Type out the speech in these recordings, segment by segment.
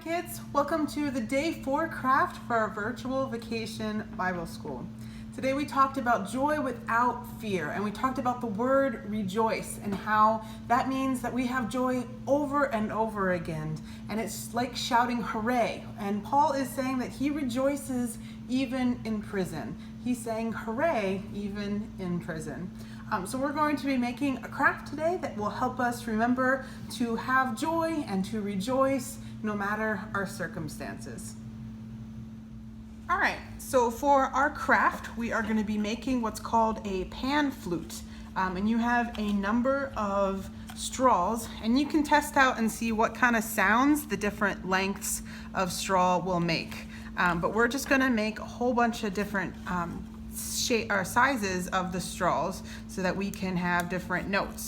kids, welcome to the day 4 craft for our virtual vacation Bible school. Today we talked about joy without fear, and we talked about the word rejoice and how that means that we have joy over and over again, and it's like shouting hooray. And Paul is saying that he rejoices even in prison. He's saying hooray even in prison. So we're going to be making a craft today that will help us remember to have joy and to rejoice no matter our circumstances. All right, so for our craft, we are going to be making what's called a pan flute. And you have a number of straws, and you can test out and see what kind of sounds the different lengths of straw will make. But we're just going to make a whole bunch of different sizes of the straws so that we can have different notes.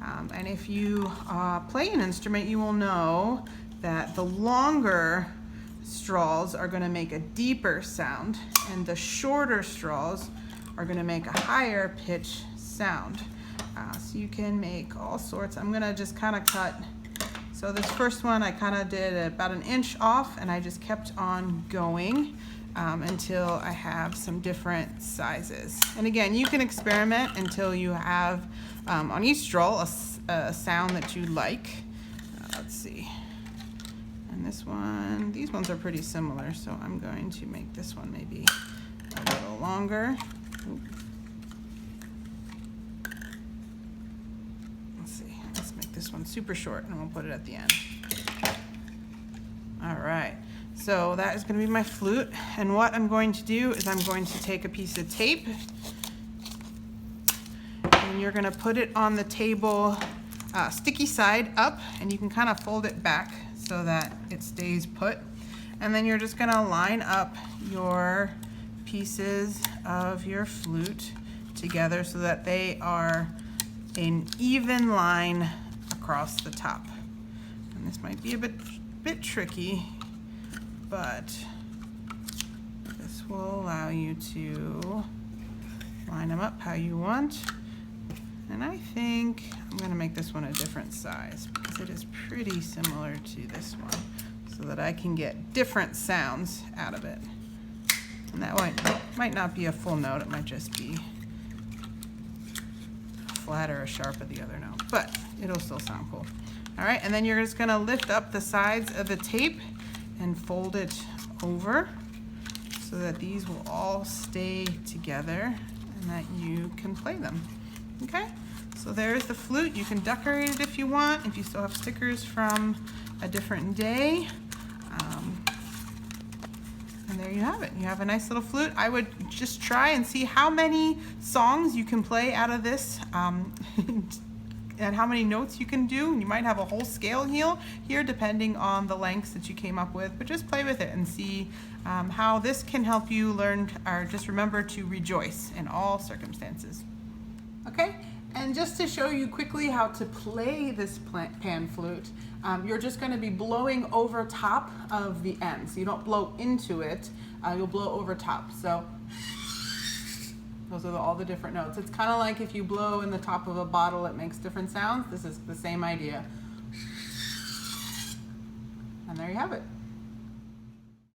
And if you play an instrument, you will know that the longer straws are going to make a deeper sound, and the shorter straws are going to make a higher pitch sound. So you can make all sorts. I'm going to just kind of cut. So this first one I kind of did about 1 inch off, and I just kept on going until I have some different sizes. And again, you can experiment until you have on each straw a sound that you like. Let's see. And this one, these ones are pretty similar, so I'm going to make this one maybe a little longer. Let's see, let's make this one super short and we'll put it at the end. All right, so that is going to be my flute, and what I'm going to do is I'm going to take a piece of tape, and you're going to put it on the table sticky side up, and you can kind of fold it back so that it stays put. And then you're just going to line up your pieces of your flute together so that they are an even line across the top. And this might be a bit tricky, but this will allow you to line them up how you want. And I think I'm going to make this one a different size because it is pretty similar to this one, so that I can get different sounds out of it. And that might not be a full note, it might just be a flat or a sharp of the other note, but it'll still sound cool. All right, and then you're just going to lift up the sides of the tape and fold it over so that these will all stay together and that you can play them. Okay, so there's the flute. You can decorate it if you want, if you still have stickers from a different day. And there you have it. You have a nice little flute. I would just try and see how many songs you can play out of this and how many notes you can do. You might have a whole scale here depending on the lengths that you came up with, but just play with it and see how this can help you learn or just remember to rejoice in all circumstances. Okay, and just to show you quickly how to play this pan flute, you're just going to be blowing over top of the end. So you don't blow into it, you'll blow over top. So those are all the different notes. It's kind of like if you blow in the top of a bottle, it makes different sounds. This is the same idea. And there you have it.